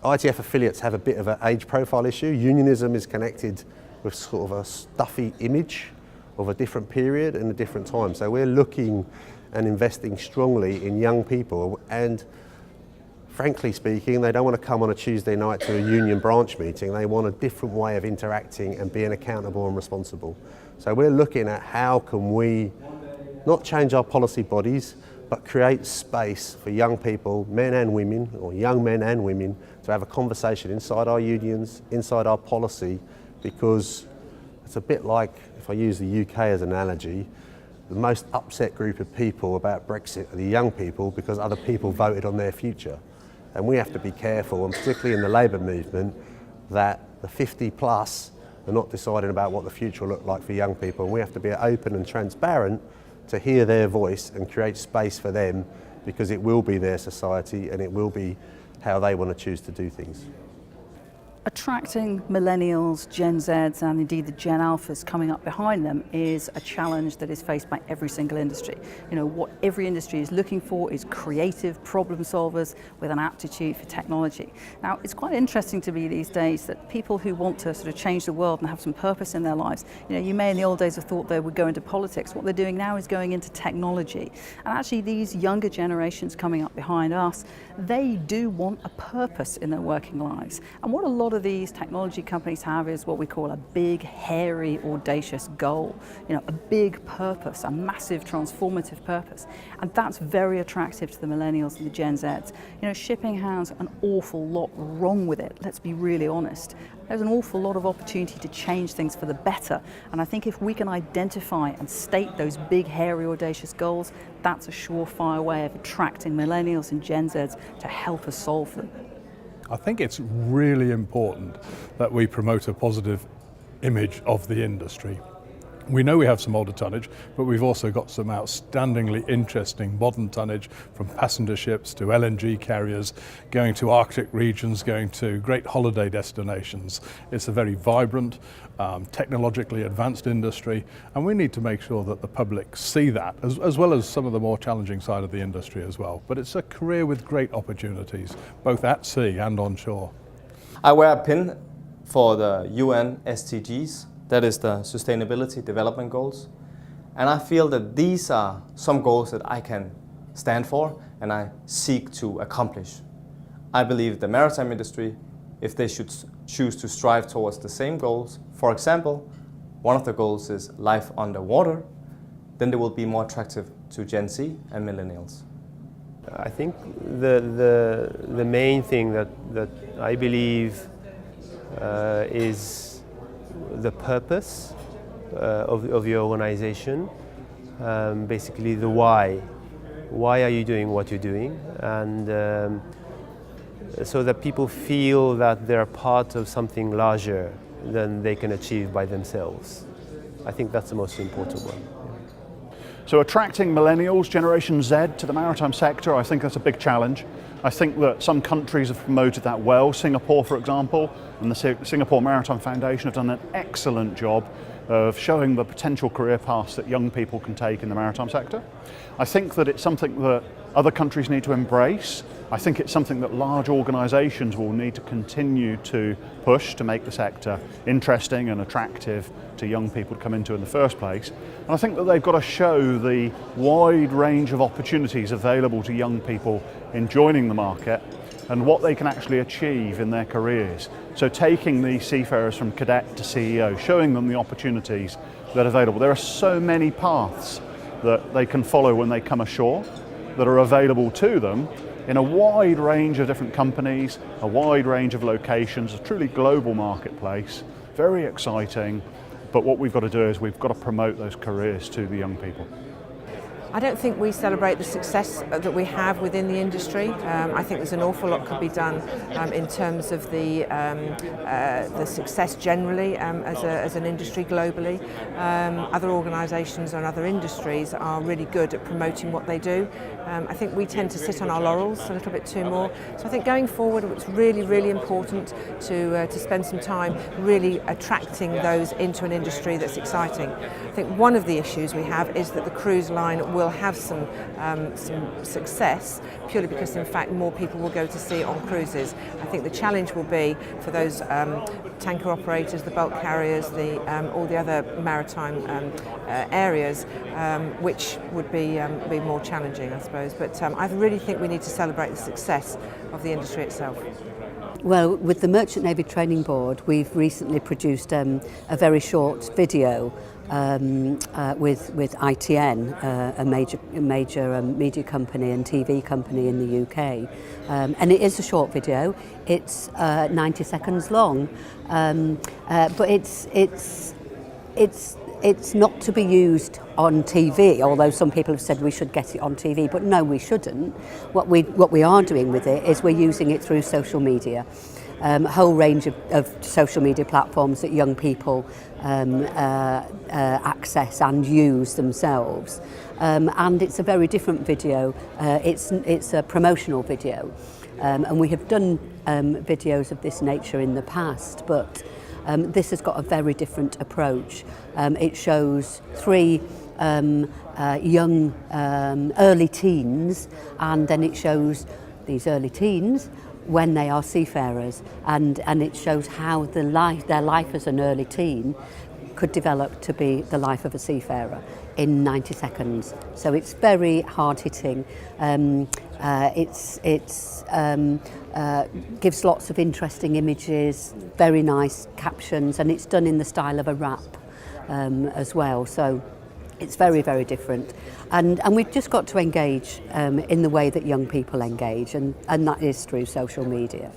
ITF affiliates have a bit of an age profile issue. Unionism is connected with sort of a stuffy image of a different period and a different time. So we're looking and investing strongly in young people, and frankly speaking, they don't want to come on a Tuesday night to a union branch meeting. They want a different way of interacting and being accountable and responsible. So we're looking at how can we not change our policy bodies, but create space for young people, men and women, or young men and women, to have a conversation inside our unions, inside our policy, because it's a bit like, if I use the UK as an analogy, the most upset group of people about Brexit are the young people because other people voted on their future. And we have to be careful, and particularly in the Labour movement, that the 50 plus are not deciding about what the future will look like for young people. And we have to be open and transparent to hear their voice and create space for them, because it will be their society and it will be how they want to choose to do things. Attracting millennials, Gen Zs and indeed the Gen Alphas coming up behind them is a challenge that is faced by every single industry. You know, what every industry is looking for is creative problem solvers with an aptitude for technology. Now, it's quite interesting to me these days that people who want to sort of change the world and have some purpose in their lives, you know, you may in the old days have thought they would go into politics. What they're doing now is going into technology. And actually these younger generations coming up behind us, they do want a purpose in their working lives. And what a lot of these technology companies have is what we call a big, hairy, audacious goal. You know, a big purpose, a massive, transformative purpose. And that's very attractive to the millennials and the Gen Zs. You know, shipping has an awful lot wrong with it, let's be really honest. There's an awful lot of opportunity to change things for the better. And I think if we can identify and state those big, hairy, audacious goals, that's a surefire way of attracting millennials and Gen Zs to help us solve them. I think it's really important that we promote a positive image of the industry. We know we have some older tonnage, but we've also got some outstandingly interesting modern tonnage, from passenger ships to LNG carriers, going to Arctic regions, going to great holiday destinations. It's a very vibrant, technologically advanced industry, and we need to make sure that the public see that, as well as some of the more challenging side of the industry as well. But it's a career with great opportunities, both at sea and on shore. I wear a pin for the UN SDGs. That is the Sustainability Development Goals. And I feel that these are some goals that I can stand for and I seek to accomplish. I believe the maritime industry, if they should choose to strive towards the same goals, for example, one of the goals is life underwater, then they will be more attractive to Gen Z and millennials. I think the main thing that I believe is the purpose of your organization, basically the why. Why are you doing what you're doing? And so that people feel that they're part of something larger than they can achieve by themselves. I think that's the most important one. So attracting millennials, Generation Z to the maritime sector, I think that's a big challenge. I think that some countries have promoted that well. Singapore, for example, and the Singapore Maritime Foundation have done an excellent job of showing the potential career paths that young people can take in the maritime sector. I think that it's something that other countries need to embrace. I think it's something that large organisations will need to continue to push to make the sector interesting and attractive to young people to come into in the first place. And I think that they've got to show the wide range of opportunities available to young people in joining the market and what they can actually achieve in their careers. So taking the seafarers from cadet to CEO, showing them the opportunities that are available. There are so many paths that they can follow when they come ashore that are available to them in a wide range of different companies, a wide range of locations, a truly global marketplace. Very exciting, but what we've got to do is we've got to promote those careers to the young people. I don't think we celebrate the success that we have within the industry. I think there's an awful lot could be done in terms of the success generally as an industry globally. Other organisations and other industries are really good at promoting what they do. I think we tend to sit on our laurels a little bit too more. So I think going forward it's really, really important to spend some time really attracting those into an industry that's exciting. I think one of the issues we have is that the cruise line will will have some success purely because in fact more people will go to see it on cruises. I think the challenge will be for those tanker operators, the bulk carriers, all the other maritime areas, which would be more challenging, I suppose. But I really think we need to celebrate the success of the industry itself. Well, with the Merchant Navy Training Board, we've recently produced a very short video with ITN, a major media company and TV company in the UK, and it is a short video. It's 90 seconds long, but it's not to be used on TV, although some people have said we should get it on TV, but no, we shouldn't. What we are doing with it is we're using it through social media, a whole range of social media platforms that young people access and use themselves. And it's a very different video. It's a promotional video, and we have done videos of this nature in the past, but this has got a very different approach. It shows three young early teens, and then it shows these early teens when they are seafarers, and it shows how their life as an early teen could develop to be the life of a seafarer in 90 seconds. So it's very hard-hitting. Gives lots of interesting images, very nice captions, and it's done in the style of a rap as well. So it's very, very different. And we've just got to engage in the way that young people engage, and that is through social media.